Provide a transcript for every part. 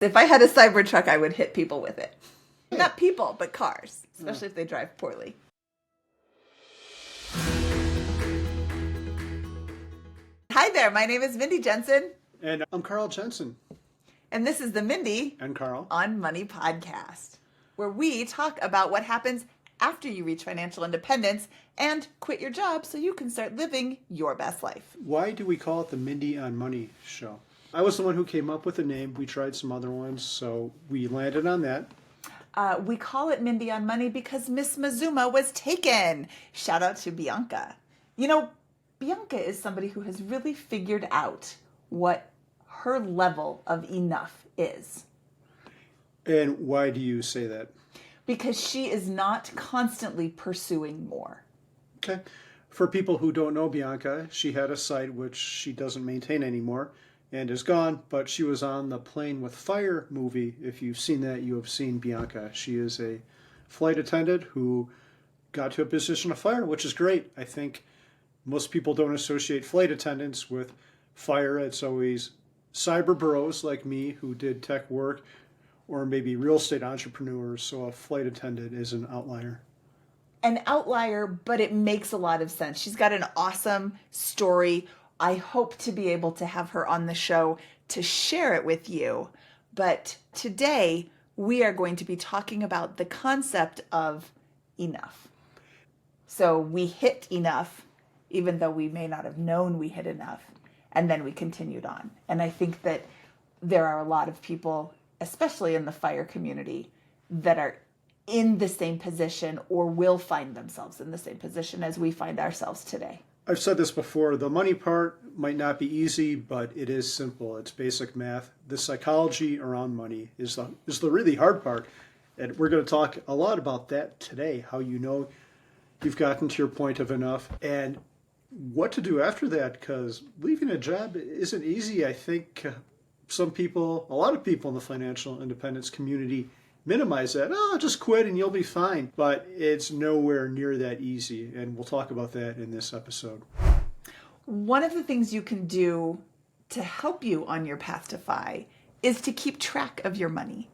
If I had a Cybertruck, I would hit people with it. Not people, but cars, especially if they drive poorly. Hi there, my name is Mindy Jensen. And I'm Carl Jensen. And this is the Mindy And Carl on Money podcast, where we talk about what happens after you reach financial independence and quit your job so you can start living your best life. Why do we call it the Mindy on Money show? I was the one who came up with the name. We tried some other ones, so we landed on that. We call it Mindy on Money because Miss Mazuma was taken. Shout out to Bianca. You know, Bianca is somebody who has really figured out what her level of enough is. And why do you say that? Because she is not constantly pursuing more. Okay. For people who don't know Bianca, she had a site which she doesn't maintain anymore and is gone, but she was on the Plane with Fire movie. If you've seen that, you have seen Bianca. She is a flight attendant who got to a position of fire, which is great. I think most people don't associate flight attendants with fire. It's always cyber bros like me who did tech work, or maybe real estate entrepreneurs. So a flight attendant is an outlier. An outlier, but it makes a lot of sense. She's got an awesome story. I hope to be able to have her on the show to share it with you. But today we are going to be talking about the concept of enough. So we hit enough, even though we may not have known we hit enough. And then we continued on. And I think that there are a lot of people, especially in the FIRE community, that are in the same position or will find themselves in the same position as we find ourselves today. I've said this before, the money part might not be easy, but it is simple. It's basic math. The psychology around money is the really hard part. And we're going to talk a lot about that today, how you know you've gotten to your point of enough and what to do after that, because leaving a job isn't easy. I think a lot of people in the financial independence community minimize that. Oh, just quit and you'll be fine. But it's nowhere near that easy. And we'll talk about that in this episode. One of the things you can do to help you on your path to FI is to keep track of your money.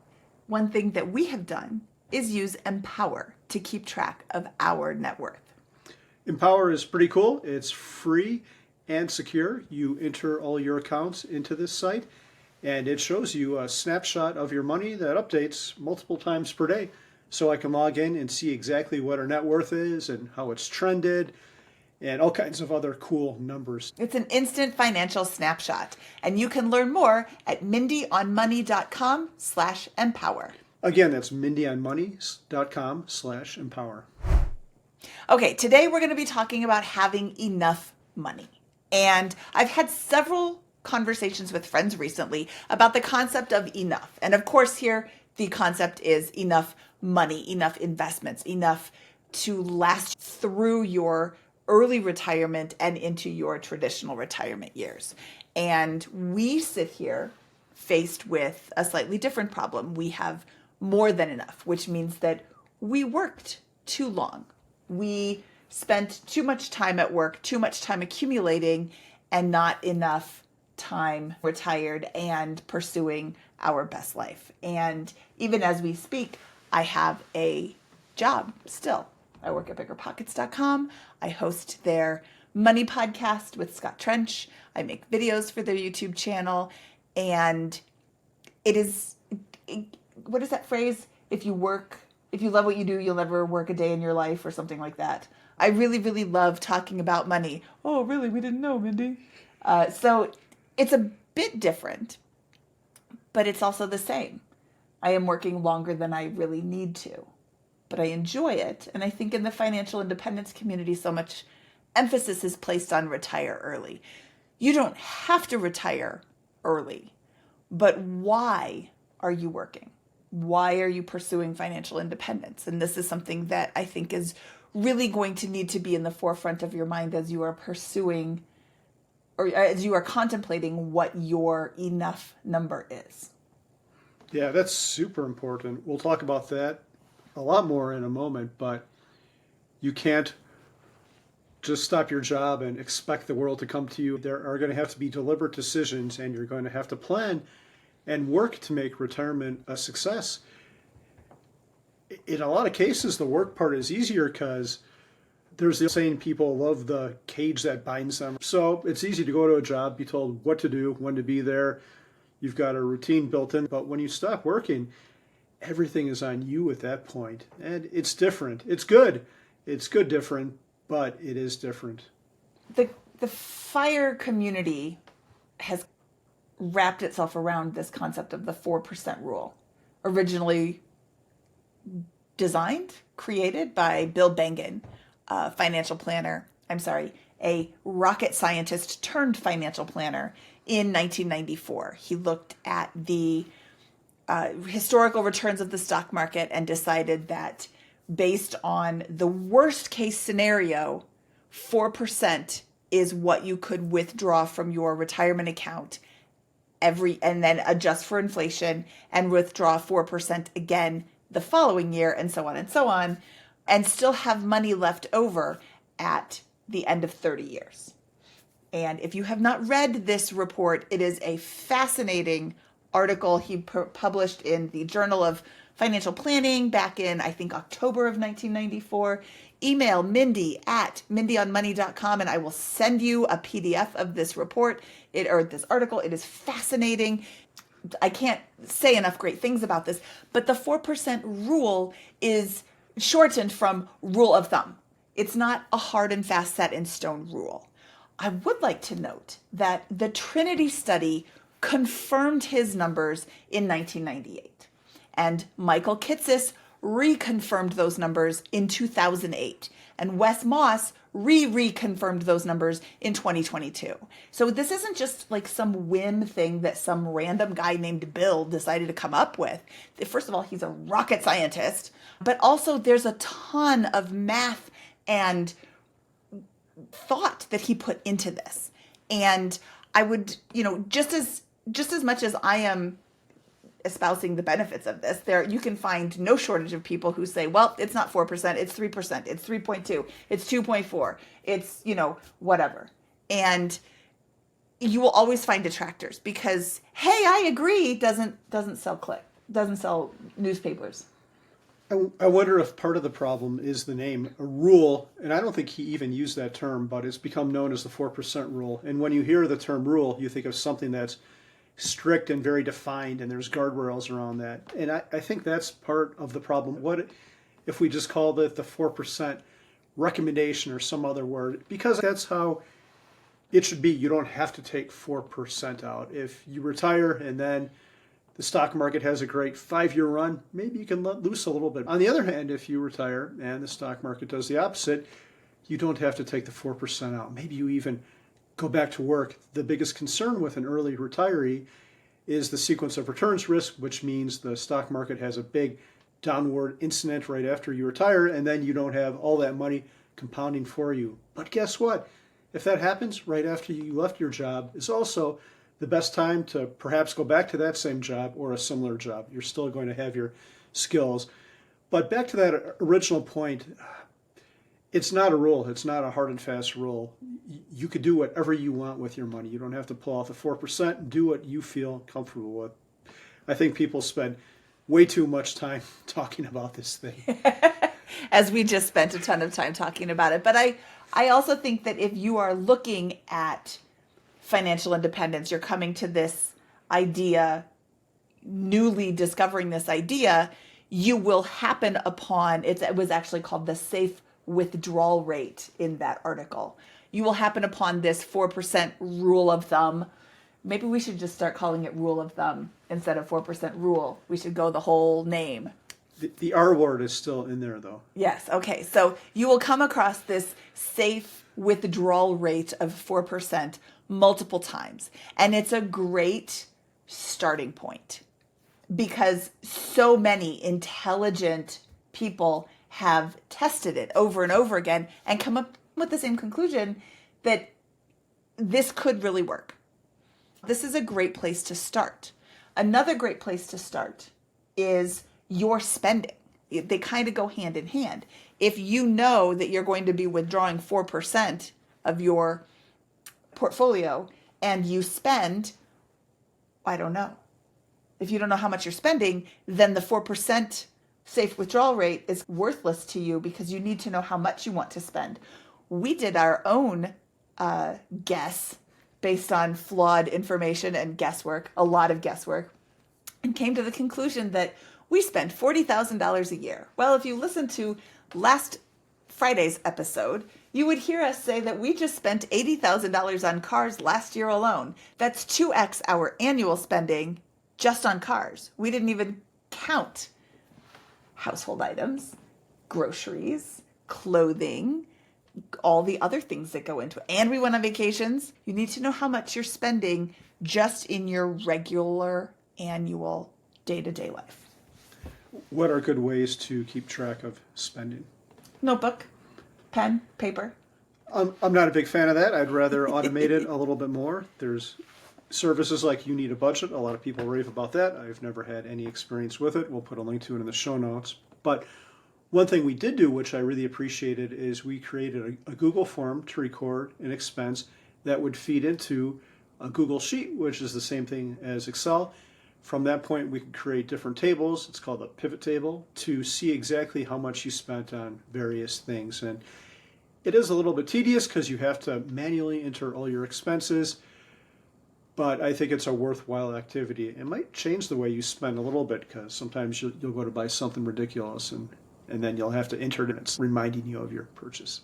One thing that we have done is use Empower to keep track of our net worth. Empower is pretty cool. It's free and secure. You enter all your accounts into this site, and it shows you a snapshot of your money that updates multiple times per day. So I can log in and see exactly what our net worth is and how it's trended and all kinds of other cool numbers. It's an instant financial snapshot, and you can learn more at mindyonmoney.com/empower. Again, that's mindyonmoney.com/empower. Okay, today we're going to be talking about having enough money. And I've had several conversations with friends recently about the concept of enough. And of course, here the concept is enough money, enough investments, enough to last through your early retirement and into your traditional retirement years. And we sit here faced with a slightly different problem. We have more than enough, which means that we worked too long. We spent too much time at work, too much time accumulating, and not enough time retired and pursuing our best life. And even as we speak, I have a job still. I work at biggerpockets.com. I host their money podcast with Scott Trench. I make videos for their YouTube channel. And what is that phrase? If you love what you do, you'll never work a day in your life, or something like that. I really, really love talking about money. Oh, really? We didn't know, Mindy. So it's a bit different, but it's also the same. I am working longer than I really need to, but I enjoy it. And I think in the financial independence community, so much emphasis is placed on retire early. You don't have to retire early, but why are you working? Why are you pursuing financial independence? And this is something that I think is really going to need to be in the forefront of your mind as you are pursuing or as you are contemplating what your enough number is. Yeah, that's super important. We'll talk about that a lot more in a moment, but you can't just stop your job and expect the world to come to you. There are going to have to be deliberate decisions, and you're going to have to plan and work to make retirement a success. In a lot of cases, the work part is easier because there's the saying, people love the cage that binds them. So it's easy to go to a job, be told what to do, when to be there. You've got a routine built in. But when you stop working, everything is on you at that point. And it's different. It's good. It's good different, but it is different. The FIRE community has wrapped itself around this concept of the 4% rule, originally designed, created by Bill Bengen, a financial planner. A rocket scientist turned financial planner in 1994. He looked at the historical returns of the stock market and decided that based on the worst case scenario, 4% is what you could withdraw from your retirement account and then adjust for inflation and withdraw 4% again the following year, and so on, and still have money left over at the end of 30 years. And if you have not read this report, it is a fascinating article he published in the Journal of Financial Planning back in, I think, October of 1994. Email Mindy at mindyonmoney.com and I will send you a PDF of this report or this article. It is fascinating. I can't say enough great things about this, but the 4% rule is shortened from rule of thumb. It's not a hard and fast set in stone rule. I would like to note that the Trinity study confirmed his numbers in 1998, and Michael Kitces reconfirmed those numbers in 2008, and Wes Moss reconfirmed those numbers in 2022. So this isn't just like some whim thing that some random guy named Bill decided to come up with. First of all, he's a rocket scientist, but also there's a ton of math and thought that he put into this. And I would, just as much as I am espousing the benefits of this, you can find no shortage of people who say, well, it's not 4%, it's 3%, it's 3.2, it's 2.4, it's, whatever. And you will always find detractors because, hey, I agree, doesn't sell newspapers. I wonder if part of the problem is the name, a rule, and I don't think he even used that term, but it's become known as the 4% rule. And when you hear the term rule, you think of something that's strict and very defined, and there's guardrails around that. And I think that's part of the problem. What if we just called it the 4% recommendation or some other word? Because that's how it should be. You don't have to take 4% out. If you retire and then the stock market has a great 5-year run, maybe you can let loose a little bit. On the other hand, if you retire and the stock market does the opposite, you don't have to take the 4% out. Maybe you even go back to work. The biggest concern with an early retiree is the sequence of returns risk, which means the stock market has a big downward incident right after you retire, and then you don't have all that money compounding for you. But guess what? If that happens right after you left your job, is also the best time to perhaps go back to that same job or a similar job. You're still going to have your skills. But back to that original point, it's not a rule. It's not a hard and fast rule. You could do whatever you want with your money. You don't have to pull out the 4% and do what you feel comfortable with. I think people spend way too much time talking about this thing. As we just spent a ton of time talking about it. But I also think that if you are looking at financial independence, you're coming to this idea, newly discovering this idea, you will happen upon, it was actually called the safe withdrawal rate in that article. You will happen upon this 4% rule of thumb. Maybe we should just start calling it rule of thumb instead of 4% rule. We should go the whole name. The R word is still in there, though. Yes. Okay. So you will come across this safe withdrawal rate of 4% multiple times. And it's a great starting point because so many intelligent people have tested it over and over again and come up with the same conclusion that this could really work. This is a great place to start. Another great place to start is your spending. They kind of go hand in hand. If you know that you're going to be withdrawing 4% of your portfolio and you spend, I don't know, If you don't know how much you're spending, then the 4% safe withdrawal rate is worthless to you because you need to know how much you want to spend. We did our own guess based on flawed information and guesswork, a lot of guesswork, and came to the conclusion that we spend $40,000 a year. Well, if you listen to last Friday's episode, you would hear us say that we just spent $80,000 on cars last year alone. That's 2x our annual spending just on cars. We didn't even count household items, groceries, clothing, all the other things that go into it. And we went on vacations. You need to know how much you're spending just in your regular annual day-to-day life. What are good ways to keep track of spending? Notebook, pen, paper. I'm not a big fan of that. I'd rather automate it a little bit more. There's services like You Need a Budget. A lot of people rave about that. I've never had any experience with it. We'll put a link to it in the show notes. But one thing we did do, which I really appreciated, is we created a Google form to record an expense that would feed into a Google Sheet, which is the same thing as Excel. From that point, we could create different tables. It's called a pivot table to see exactly how much you spent on various things. And it is a little bit tedious because you have to manually enter all your expenses, but I think it's a worthwhile activity. It might change the way you spend a little bit because sometimes you'll go to buy something ridiculous and then you'll have to enter it and it's reminding you of your purchase.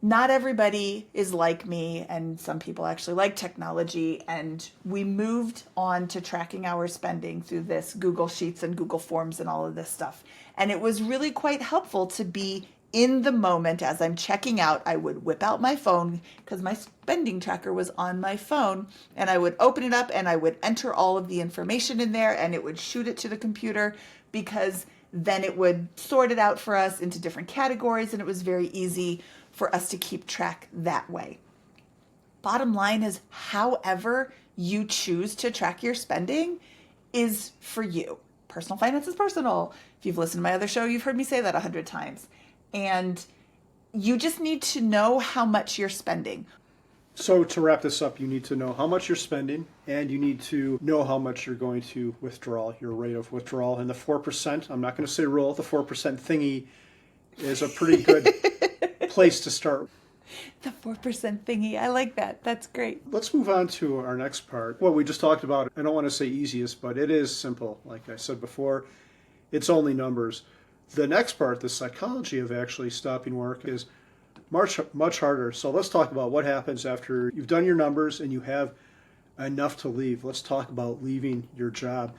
Not everybody is like me, and some people actually like technology, and we moved on to tracking our spending through this Google Sheets and Google Forms and all of this stuff. And it was really quite helpful to be in the moment. As I'm checking out, I would whip out my phone because my spending tracker was on my phone, and I would open it up and I would enter all of the information in there, and it would shoot it to the computer because then it would sort it out for us into different categories, and it was very easy for us to keep track that way. Bottom line is, however you choose to track your spending is for you. Personal finance is personal. If you've listened to my other show, you've heard me say that 100 times. And you just need to know how much you're spending. So to wrap this up, you need to know how much you're spending, and you need to know how much you're going to withdraw, your rate of withdrawal. And the 4%, I'm not going to say rule, the 4% thingy is a pretty good place to start. The 4% thingy, I like that. That's great. Let's move on to our next part. What we just talked about, I don't want to say easiest, but it is simple. Like I said before, it's only numbers. The next part, the psychology of actually stopping work, is much harder. So let's talk about what happens after you've done your numbers and you have enough to leave. Let's talk about leaving your job.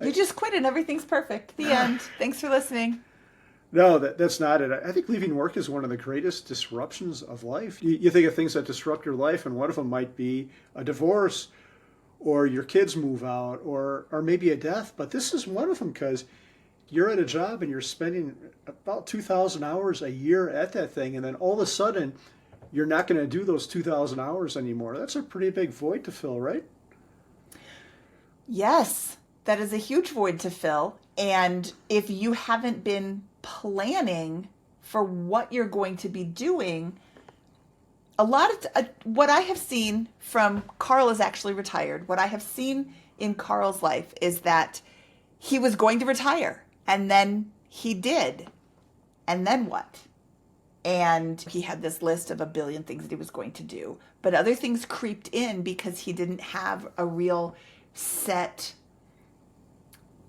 You just quit and everything's perfect. The end. Thanks for listening. No, that's not it. I think leaving work is one of the greatest disruptions of life. You think of things that disrupt your life, and one of them might be a divorce, or your kids move out, or maybe a death. But this is one of them because you're at a job and you're spending about 2,000 hours a year at that thing, and then all of a sudden, you're not going to do those 2,000 hours anymore. That's a pretty big void to fill, right? Yes, that is a huge void to fill. And if you haven't been planning for what you're going to be doing, a lot of what I have seen from Carl is actually retired. What I have seen in Carl's life is that he was going to retire, and then he did. And then what? And he had this list of a billion things that he was going to do, but other things creeped in because he didn't have a real set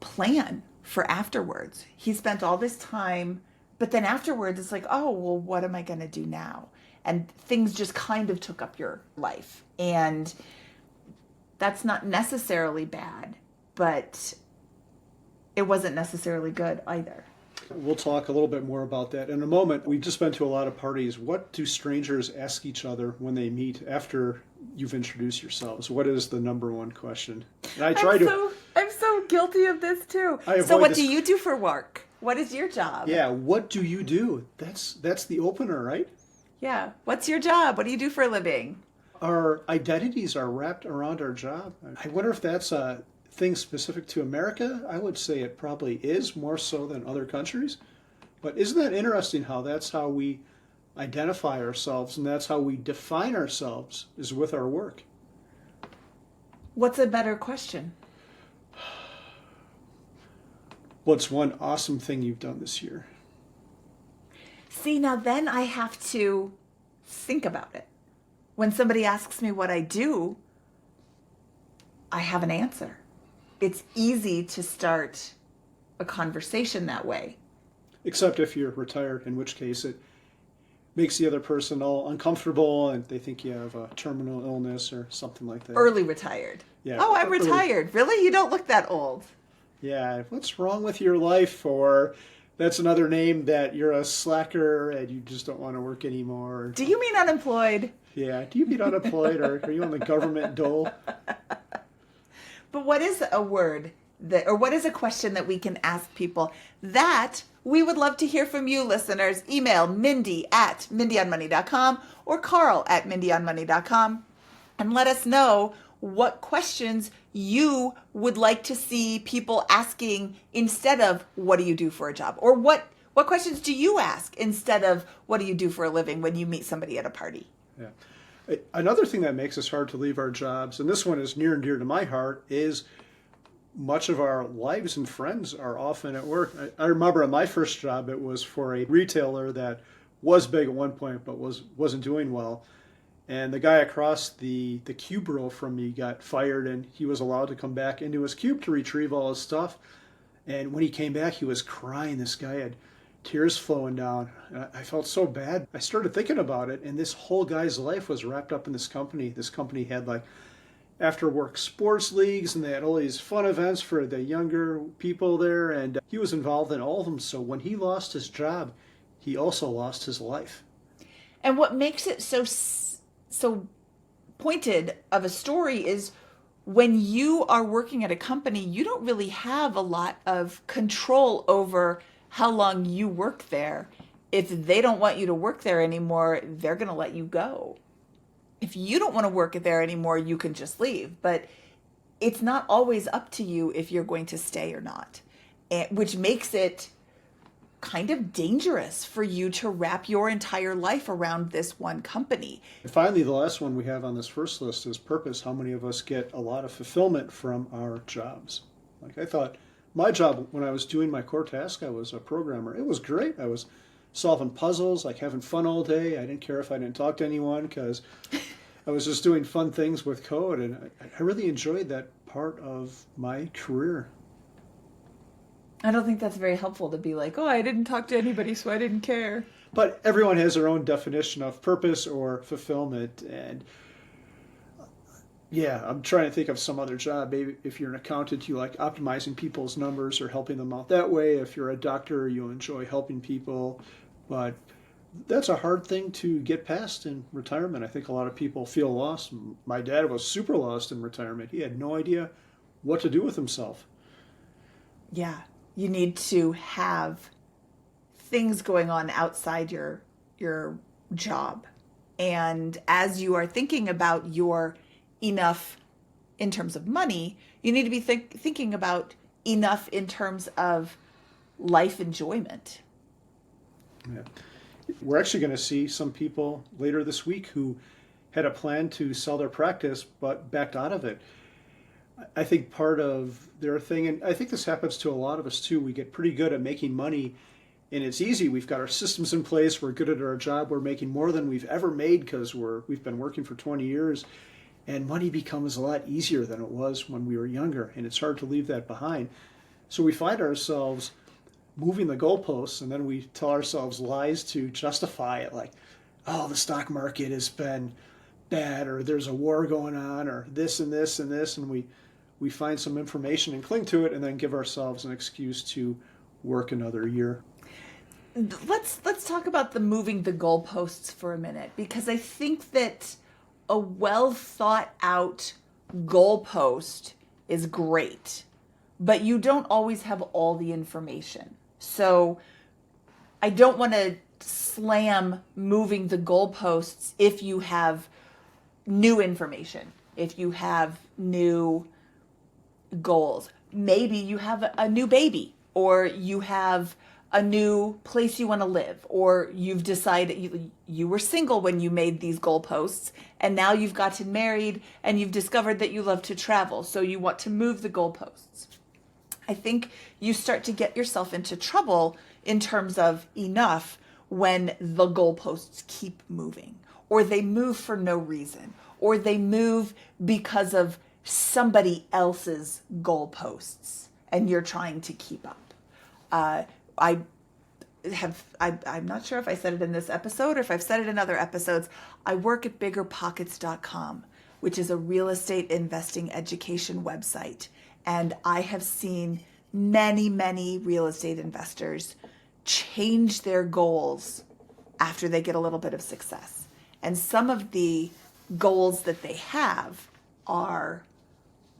plan for afterwards. He spent all this time, but then afterwards it's like, oh, well, what am I going to do now? And things just kind of took up your life. And that's not necessarily bad, but it wasn't necessarily good either. We'll talk a little bit more about that in a moment. We've just been to a lot of parties. What do strangers ask each other when they meet after you've introduced yourselves? What is the number one question? And I'm so guilty of this too. So what do you do for work? What is your job? Yeah, what do you do? That's the opener, right? Yeah. What's your job? What do you do for a living? Our identities are wrapped around our job. I wonder if that's a thing specific to America. I would say it probably is more so than other countries. But isn't that interesting how that's how we identify ourselves and that's how we define ourselves is with our work? What's a better question? What's one awesome thing you've done this year? See, now then I have to think about it. When somebody asks me what I do, I have an answer. It's easy to start a conversation that way. Except if you're retired, in which case it makes the other person all uncomfortable and they think you have a terminal illness or something like that. Early retired. Yeah. Oh, I'm retired. Really? You don't look that old. Yeah, what's wrong with your life? Or that's another name that you're a slacker and you just don't want to work anymore. Do you mean unemployed? Yeah, do you mean unemployed or are you on the government dole? But what is a word that, or what is a question that we can ask people that we would love to hear from you, listeners? Email Mindy@MindyOnMoney.com or Carl@MindyOnMoney.com and let us know what questions you would like to see people asking instead of what do you do for a job? Or what questions do you ask instead of what do you do for a living when you meet somebody at a party? Yeah. Another thing that makes us hard to leave our jobs, and this one is near and dear to my heart, is much of our lives and friends are often at work. I remember at my first job, it was for a retailer that was big at one point but wasn't doing well. And the guy across the cube row from me got fired, and he was allowed to come back into his cube to retrieve all his stuff. And when he came back, he was crying. This guy had tears flowing down. I felt so bad. I started thinking about it, and this whole guy's life was wrapped up in this company. This company had like after work sports leagues, and they had all these fun events for the younger people there, and he was involved in all of them. So when he lost his job, he also lost his life. And what makes it so pointed of a story is when you are working at a company, you don't really have a lot of control over how long you work there. If they don't want you to work there anymore, they're going to let you go. If you don't want to work there anymore, you can just leave. But it's not always up to you if you're going to stay or not, which makes it kind of dangerous for you to wrap your entire life around this one company. And finally, the last one we have on this first list is purpose. How many of us get a lot of fulfillment from our jobs? Like I thought, my job when I was doing my core task, I was a programmer. It was great. I was solving puzzles, like having fun all day. I didn't care if I didn't talk to anyone because I was just doing fun things with code. And I really enjoyed that part of my career. I don't think that's very helpful to be like, oh, I didn't talk to anybody, so I didn't care. But everyone has their own definition of purpose or fulfillment. And yeah, I'm trying to think of some other job. Maybe if you're an accountant, you like optimizing people's numbers or helping them out that way. If you're a doctor, you enjoy helping people. But that's a hard thing to get past in retirement. I think a lot of people feel lost. My dad was super lost in retirement. He had no idea what to do with himself. Yeah, you need to have things going on outside your job. And as you are thinking about your enough in terms of money, you need to be thinking about enough in terms of life enjoyment. Yeah. We're actually going to see some people later this week who had a plan to sell their practice but backed out of it. I think part of their thing, and I think this happens to a lot of us too, we get pretty good at making money and it's easy. We've got our systems in place. We're good at our job. We're making more than we've ever made because we've been working for 20 years. And money becomes a lot easier than it was when we were younger, and it's hard to leave that behind. So we find ourselves moving the goalposts, and then we tell ourselves lies to justify it, like, oh, the stock market has been bad, or there's a war going on, or this and this and this, and we find some information and cling to it, and then give ourselves an excuse to work another year. Let's talk about the moving the goalposts for a minute, because I think that a well thought out goalpost is great, but you don't always have all the information. So I don't want to slam moving the goalposts if you have new information, if you have new goals. Maybe you have a new baby, or you have a new place you want to live, or you've decided you were single when you made these goalposts, and now you've gotten married and you've discovered that you love to travel, so you want to move the goalposts. I think you start to get yourself into trouble in terms of enough when the goalposts keep moving, or they move for no reason, or they move because of somebody else's goalposts and you're trying to keep up. I I'm not sure if I said it in this episode or if I've said it in other episodes. I work at biggerpockets.com, which is a real estate investing education website. And I have seen many real estate investors change their goals after they get a little bit of success. And some of the goals that they have are,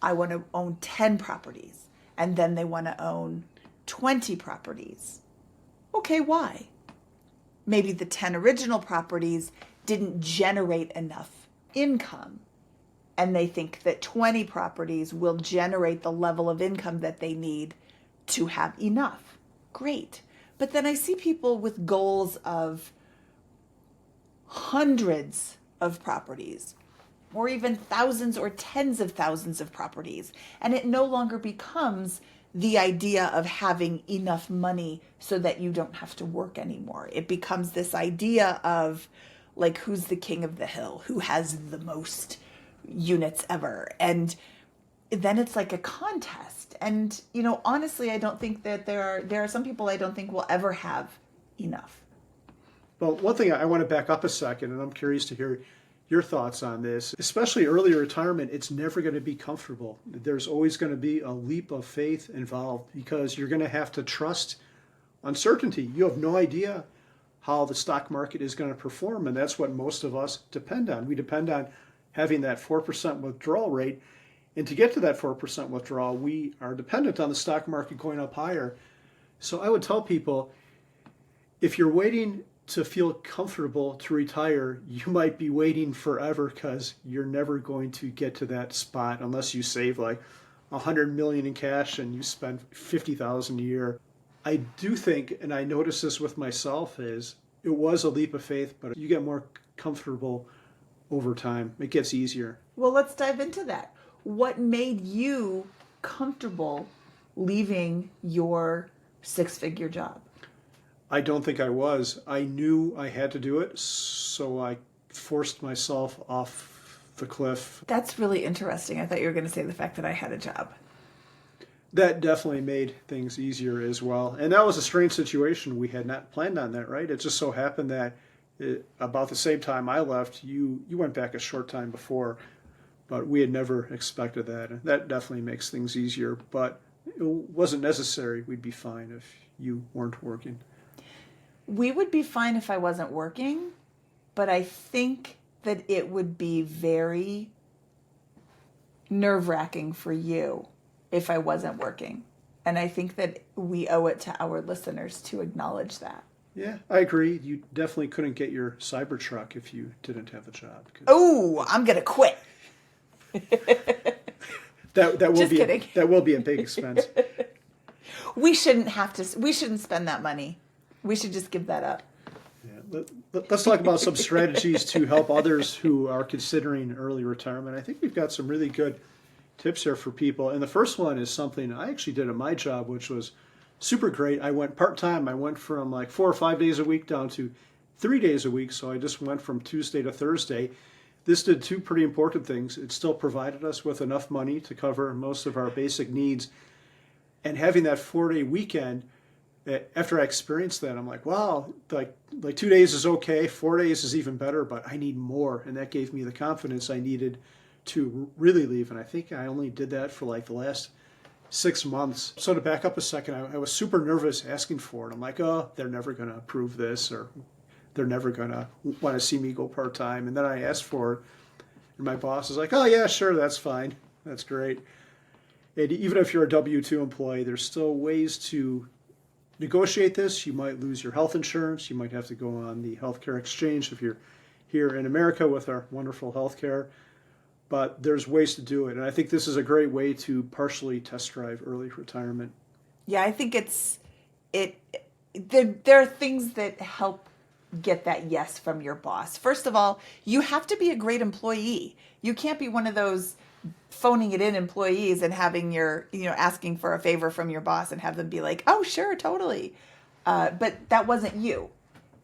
I want to own 10 properties, and then they want to own 20 properties. Okay, why? Maybe the 10 original properties didn't generate enough income, and they think that 20 properties will generate the level of income that they need to have enough. Great. But then I see people with goals of hundreds of properties, or even thousands or tens of thousands of properties, and it no longer becomes the idea of having enough money so that you don't have to work anymore. It becomes this idea of, like, who's the king of the hill, who has the most units ever. And then it's like a contest. And, you know, honestly, I don't think that there are some people I don't think will ever have enough. Well, one thing I want to back up a second, and I'm curious to hear your thoughts on this. Especially early retirement, it's never going to be comfortable. There's always going to be a leap of faith involved because you're going to have to trust uncertainty. You have no idea how the stock market is going to perform, and that's what most of us depend on. We depend on having that 4% withdrawal rate, and to get to that 4% withdrawal, we are dependent on the stock market going up higher. So I would tell people, if you're waiting to feel comfortable to retire, you might be waiting forever because you're never going to get to that spot unless you save like $100 million in cash and you spend $50,000 a year. I do think, and I noticed this with myself, is it was a leap of faith, but you get more comfortable over time. It gets easier. Well, let's dive into that. What made you comfortable leaving your six-figure job? I don't think I was. I knew I had to do it, so I forced myself off the cliff. That's really interesting. I thought you were going to say the fact that I had a job. That definitely made things easier as well. And that was a strange situation. We had not planned on that, right? It just so happened that about the same time I left, you went back a short time before, but we had never expected that. And that definitely makes things easier, but it wasn't necessary. We'd be fine if you weren't working. We would be fine if I wasn't working, but I think that it would be very nerve-wracking for you if I wasn't working. And I think that we owe it to our listeners to acknowledge that. Yeah, I agree. You definitely couldn't get your Cybertruck if you didn't have a job. Oh, I'm going to quit. That will Just be kidding. that will be a big expense. We shouldn't spend that money. We should just give that up. Yeah. Let's talk about some strategies to help others who are considering early retirement. I think we've got some really good tips here for people. And the first one is something I actually did at my job, which was super great. I went part-time. I went from like 4 or 5 days a week down to 3 days a week. So I just went from Tuesday to Thursday. This did two pretty important things. It still provided us with enough money to cover most of our basic needs. And having that 4-day weekend, after I experienced that, I'm like, wow, like 2 days is okay. 4 days is even better, but I need more. And that gave me the confidence I needed to really leave. And I think I only did that for like the last 6 months. So to back up a second, I was super nervous asking for it. I'm like, oh, they're never going to approve this, or they're never going to want to see me go part-time. And then I asked for it, and my boss is like, oh, yeah, sure, that's fine. That's great. And even if you're a W-2 employee, there's still ways to negotiate this. You might lose your health insurance. You might have to go on the healthcare exchange if you're here in America with our wonderful healthcare. But there's ways to do it. And I think this is a great way to partially test drive early retirement. Yeah, I think there are things that help get that yes from your boss. First of all, you have to be a great employee. You can't be one of those phoning it in employees and having asking for a favor from your boss and have them be like, oh, sure, totally. But that wasn't you.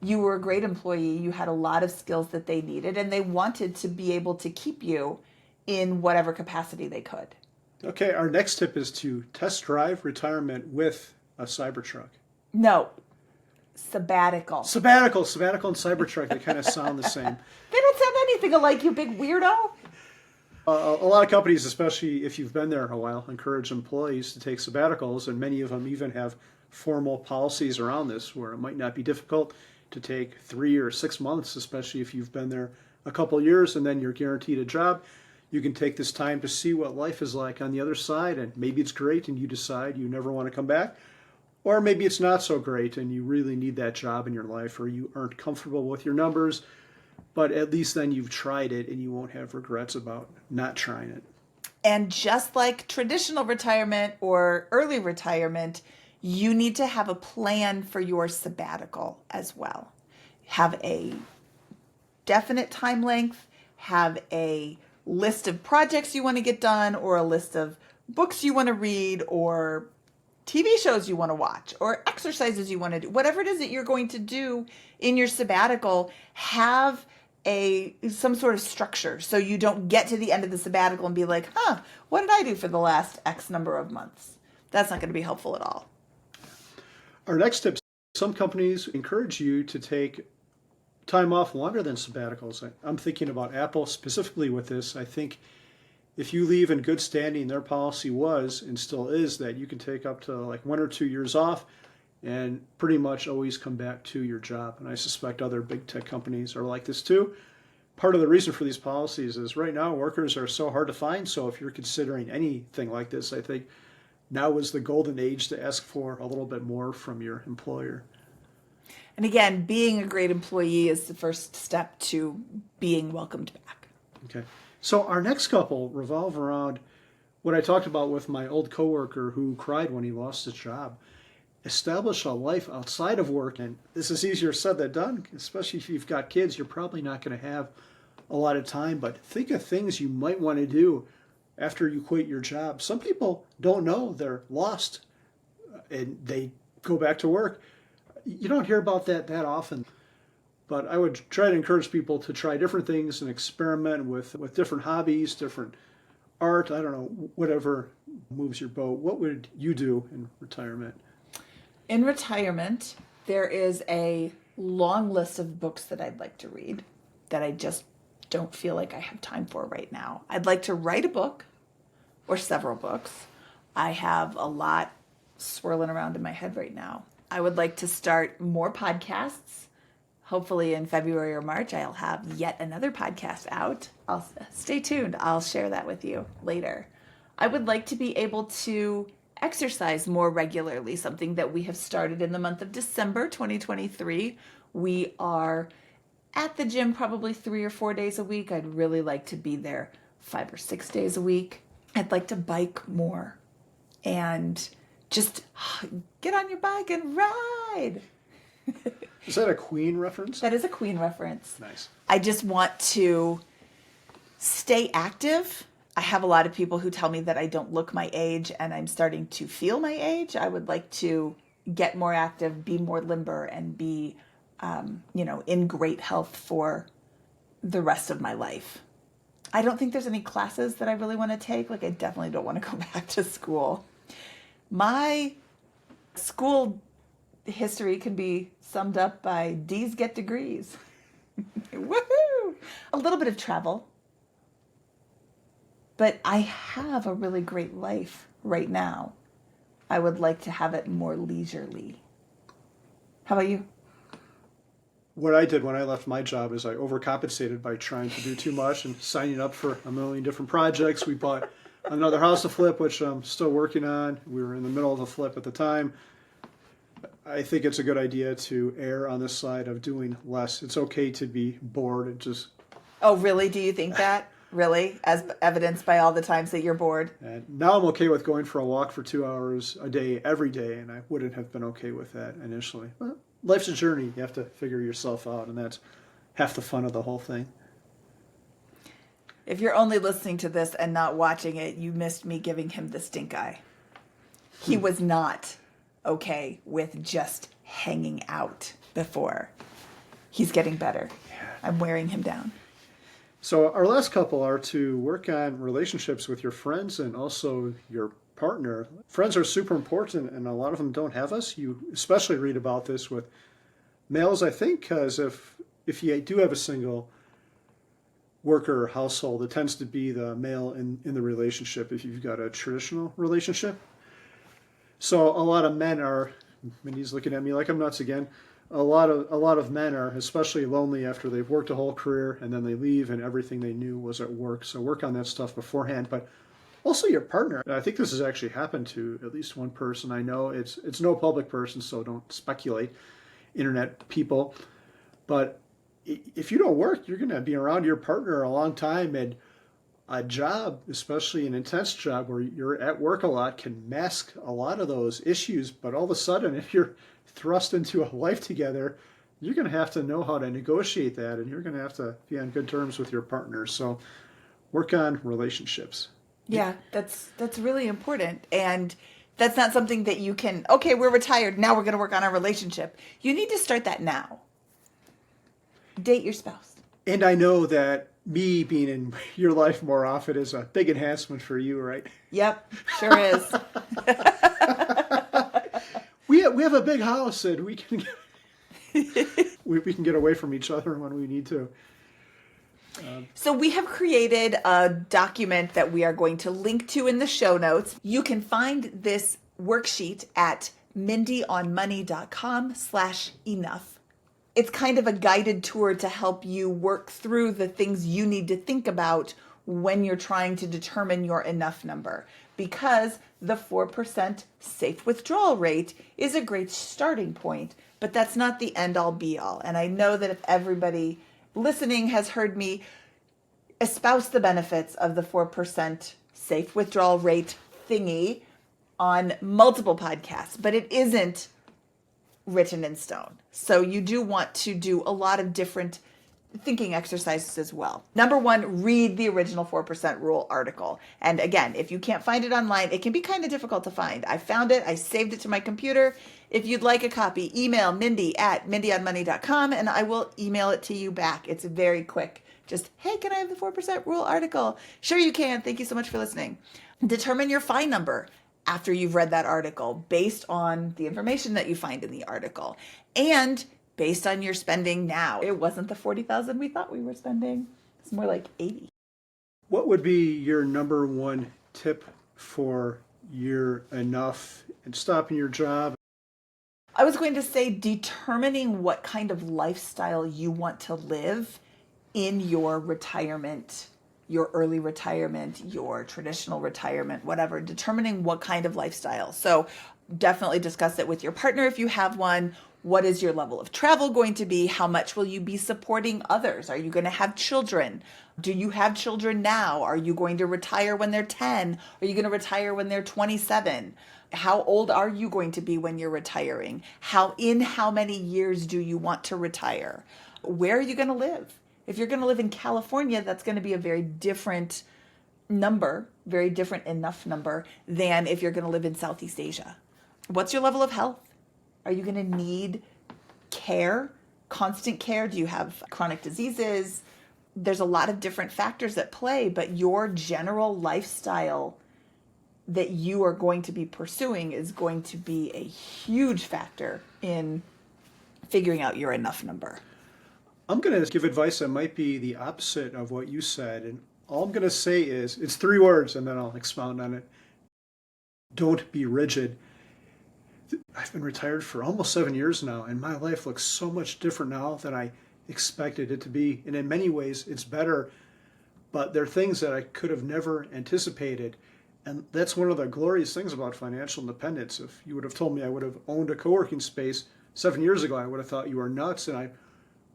You were a great employee. You had a lot of skills that they needed, and they wanted to be able to keep you in whatever capacity they could. Okay, our next tip is to test drive retirement with a Cybertruck. No, sabbatical. Sabbatical and Cybertruck, they kind of sound the same. They don't sound anything alike, you big weirdo. A lot of companies, especially if you've been there a while, encourage employees to take sabbaticals, and many of them even have formal policies around this where it might not be difficult to take 3 or 6 months, especially if you've been there a couple years and then you're guaranteed a job. You can take this time to see what life is like on the other side, and maybe it's great and you decide you never want to come back. Or maybe it's not so great and you really need that job in your life, or you aren't comfortable with your numbers, but at least then you've tried it and you won't have regrets about not trying it. And just like traditional retirement or early retirement, you need to have a plan for your sabbatical as well. Have a definite time length, have a list of projects you want to get done, or a list of books you want to read, or TV shows you want to watch, or exercises you want to do. Whatever it is that you're going to do in your sabbatical, have some sort of structure so you don't get to the end of the sabbatical and be like, what did I do for the last X number of months? That's not going to be helpful at all. Our next tip, some companies encourage you to take time off longer than sabbaticals. I'm thinking about Apple specifically with this. I think if you leave in good standing, their policy was and still is that you can take up to like 1 or 2 years off and pretty much always come back to your job. And I suspect other big tech companies are like this too. Part of the reason for these policies is right now workers are so hard to find. So if you're considering anything like this, I think now is the golden age to ask for a little bit more from your employer. And again, being a great employee is the first step to being welcomed back. Okay. So our next couple revolve around what I talked about with my old coworker who cried when he lost his job. Establish a life outside of work. And this is easier said than done, especially if you've got kids. You're probably not going to have a lot of time, but think of things you might want to do after you quit your job. Some people don't know they're lost and they go back to work. You don't hear about that often, but I would try to encourage people to try different things and experiment with different hobbies, different art, I don't know, whatever moves your boat. What would you do in retirement? In retirement, there is a long list of books that I'd like to read that I just don't feel like I have time for right now. I'd like to write a book or several books. I have a lot swirling around in my head right now. I would like to start more podcasts. Hopefully in February or March, I'll have yet another podcast out. Stay tuned. I'll share that with you later. I would like to be able to exercise more regularly, something that we have started in the month of December 2023. We are at the gym probably 3 or 4 days a week. I'd really like to be there 5 or 6 days a week. I'd like to bike more and just get on your bike and ride. Is that a Queen reference? That is a Queen reference. Nice. I just want to stay active. I have a lot of people who tell me that I don't look my age, and I'm starting to feel my age. I would like to get more active, be more limber, and be, in great health for the rest of my life. I don't think there's any classes that I really want to take. Like, I definitely don't want to go back to school. My school history can be summed up by D's get degrees. Woohoo! A little bit of travel. But I have a really great life right now. I would like to have it more leisurely. How about you? What I did when I left my job is I overcompensated by trying to do too much and signing up for a million different projects. We bought another house to flip, which I'm still working on. We were in the middle of the flip at the time. I think it's a good idea to err on this side of doing less. It's okay to be bored and just... Oh, really? Do you think that? Really? As evidenced by all the times that you're bored? And now I'm okay with going for a walk for 2 hours a day, every day, and I wouldn't have been okay with that initially. Well, life's a journey. You have to figure yourself out, and that's half the fun of the whole thing. If you're only listening to this and not watching it, you missed me giving him the stink eye. He was not okay with just hanging out before. He's getting better. I'm wearing him down. So our last couple are to work on relationships with your friends and also your partner. Friends are super important, and a lot of them don't have us. You especially read about this with males, I think, because if you do have a single worker household, it tends to be the male in the relationship if you've got a traditional relationship. So a lot of men are, Mindy's looking at me like I'm nuts again. A lot of men are especially lonely after they've worked a whole career and then they leave and everything they knew was at work. So work on that stuff beforehand, but also your partner. I think this has actually happened to at least one person I know. It's no public person, so don't speculate, internet people. But if you don't work, you're going to be around your partner a long time, and a job, especially an intense job where you're at work a lot, can mask a lot of those issues. But all of a sudden, if you're thrust into a life together, you're going to have to know how to negotiate that, and you're going to have to be on good terms with your partner. So work on relationships. Yeah, that's really important. And that's not something that you can, okay, we're retired, now we're going to work on our relationship. You need to start that now. Date your spouse. And I know that me being in your life more often is a big enhancement for you, right? Yep, sure is. We have a big house, and we can we can get away from each other when we need to. So we have created a document that we are going to link to in the show notes. You can find this worksheet at mindyonmoney.com/enough. It's kind of a guided tour to help you work through the things you need to think about when you're trying to determine your enough number, because the 4% safe withdrawal rate is a great starting point, but that's not the end all be all. And I know that if everybody listening has heard me espouse the benefits of the 4% safe withdrawal rate thingy on multiple podcasts, but it isn't written in stone. So you do want to do a lot of different thinking exercises as well. Number one, read the original 4% rule article. And again, if you can't find it online, it can be kind of difficult to find. I found it. I saved it to my computer. If you'd like a copy, email mindy@mindyonmoney.com and I will email it to you back. It's very quick. Just, hey, can I have the 4% rule article? Sure you can. Thank you so much for listening. Determine your fine number after you've read that article based on the information that you find in the article and based on your spending now. It wasn't the $40,000 we thought we were spending. It's more like 80. What would be your number one tip for your enough and stopping your job? I was going to say determining what kind of lifestyle you want to live in your retirement, your early retirement, your traditional retirement, whatever, determining what kind of lifestyle. So definitely discuss it with your partner if you have one. What is your level of travel going to be? How much will you be supporting others? Are you going to have children? Do you have children now? Are you going to retire when they're 10? Are you going to retire when they're 27? How old are you going to be when you're retiring? How many years do you want to retire? Where are you going to live? If you're going to live in California, that's going to be a very different number, very different enough number than if you're going to live in Southeast Asia. What's your level of health? Are you going to need care, constant care? Do you have chronic diseases? There's a lot of different factors at play, but your general lifestyle that you are going to be pursuing is going to be a huge factor in figuring out your enough number. I'm going to give advice that might be the opposite of what you said. And all I'm going to say is, it's 3 words, and then I'll expound on it. Don't be rigid. I've been retired for almost 7 years now, and my life looks so much different now than I expected it to be. And in many ways, it's better. But there are things that I could have never anticipated. And that's one of the glorious things about financial independence. If you would have told me I would have owned a co-working space 7 years ago, I would have thought you were nuts, and I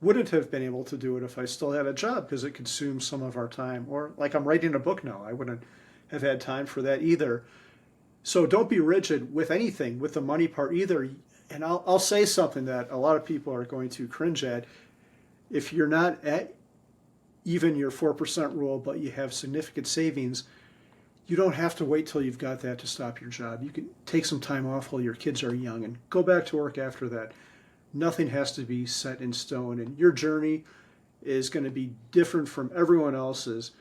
wouldn't have been able to do it if I still had a job because it consumes some of our time. Or like I'm writing a book now, I wouldn't have had time for that either. So don't be rigid with anything, with the money part either. And I'll say something that a lot of people are going to cringe at. If you're not at even your 4% rule, but you have significant savings, you don't have to wait till you've got that to stop your job. You can take some time off while your kids are young and go back to work after that. Nothing has to be set in stone, and your journey is going to be different from everyone else's.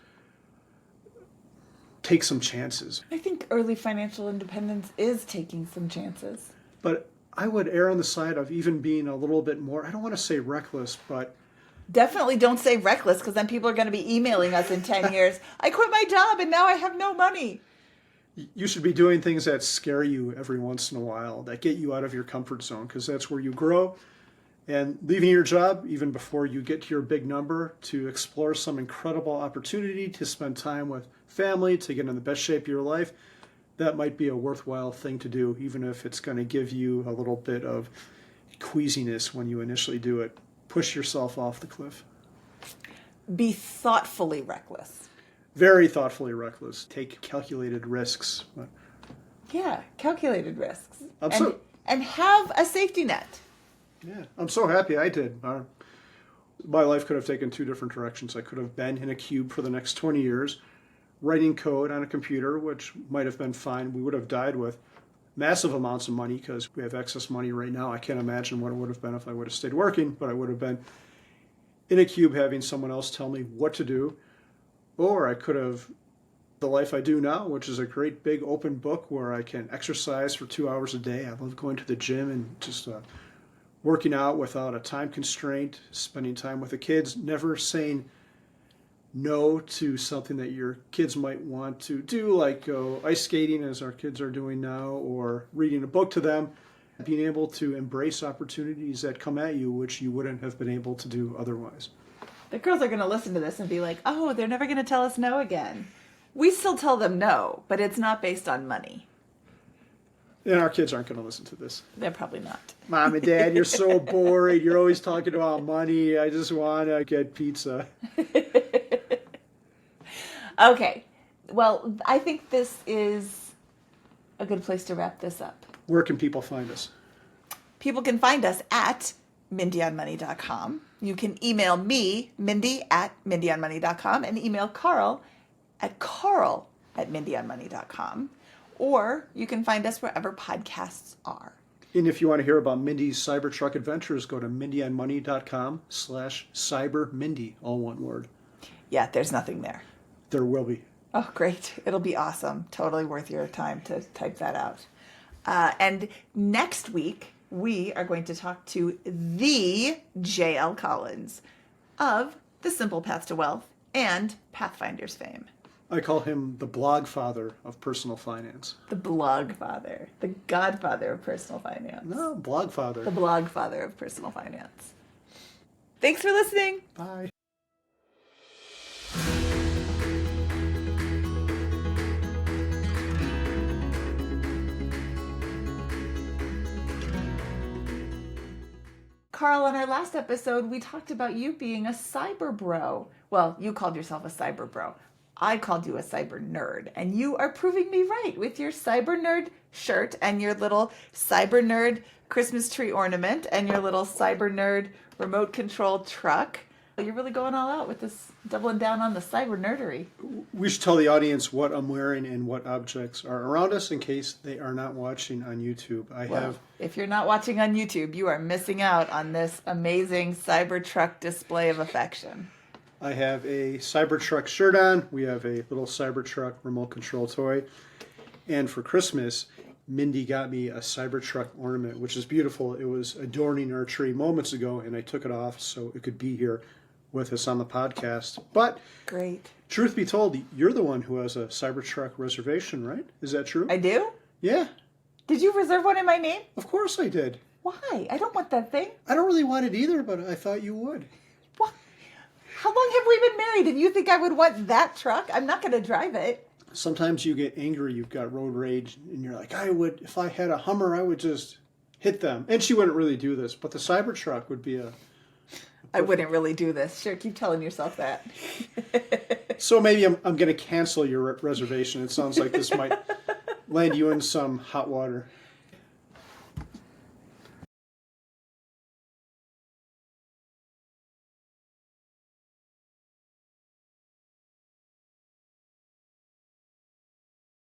Take some chances. I think early financial independence is taking some chances. But I would err on the side of even being a little bit more, I don't want to say reckless, but Definitely don't say reckless, because then people are going to be emailing us in 10 years. I quit my job and now I have no money. you should be doing things that scare you every once in a while, that get you out of your comfort zone, because that's where you grow. And leaving your job, even before you get to your big number, to explore some incredible opportunity, to spend time with family, to get in the best shape of your life, that might be a worthwhile thing to do, even if it's going to give you a little bit of queasiness when you initially do it. Push yourself off the cliff. Be thoughtfully reckless. Very thoughtfully reckless. Take calculated risks. Yeah, calculated risks. I'm and have a safety net. Yeah, I'm so happy I did. My life could have taken two different directions. I could have been in a cube for the next 20 years, writing code on a computer, which might have been fine. We would have died with massive amounts of money because we have excess money right now. I can't imagine what it would have been if I would have stayed working, but I would have been in a cube having someone else tell me what to do. Or I could have the life I do now, which is a great big open book where I can exercise for 2 hours a day. I love going to the gym and just working out without a time constraint, spending time with the kids, never saying no to something that your kids might want to do, like go ice skating as our kids are doing now, or reading a book to them, being able to embrace opportunities that come at you, which you wouldn't have been able to do otherwise. The girls are going to listen to this and be like, oh, they're never going to tell us no again. We still tell them no, but it's not based on money. And our kids aren't going to listen to this. They're probably not. Mom and Dad, you're so boring. You're always talking about money. I just want to get pizza. Okay. Well, I think this is a good place to wrap this up. Where can people find us? People can find us at MindyOnMoney.com. You can email me, Mindy, at MindyOnMoney.com, and email Carl at MindyOnMoney.com. Or you can find us wherever podcasts are. And if you want to hear about Mindy's Cybertruck adventures, go to MindyOnMoney.com/CyberMindy, all one word. Yeah, there's nothing there. There will be. Oh, great. It'll be awesome. Totally worth your time to type that out. And next week, we are going to talk to the J.L. Collins of The Simple Path to Wealth and Pathfinder's fame. I call him the blog father of personal finance. The blog father. The godfather of personal finance. No, blog father. The blog father of personal finance. Thanks for listening. Bye. Carl, on our last episode, we talked about you being a cyber bro. Well, you called yourself a cyber bro. I called you a cyber nerd, and you are proving me right with your cyber nerd shirt and your little cyber nerd Christmas tree ornament and your little cyber nerd remote control truck. You're really going all out with this, doubling down on the cyber nerdery. We should tell the audience what I'm wearing and what objects are around us in case they are not watching on YouTube. If you're not watching on YouTube, you are missing out on this amazing Cybertruck display of affection. I have a Cybertruck shirt on. We have a little Cybertruck remote control toy. And for Christmas, Mindy got me a Cybertruck ornament, which is beautiful. It was adorning our tree moments ago, and I took it off so it could be here with us on the podcast. But great. Truth be told, you're the one who has a Cybertruck reservation, right? Is that true? I do? Yeah. Did you reserve one in my name? Of course I did. Why? I don't want that thing. I don't really want it either, but I thought you would. What? How long have we been married and you think I would want that truck? I'm not going to drive it. Sometimes you get angry, you've got road rage, and you're like, if I had a Hummer, I would just hit them. And she wouldn't really do this, but the Cybertruck would be I wouldn't really do this. Sure, keep telling yourself that. So maybe I'm going to cancel your reservation. It sounds like this might land you in some hot water.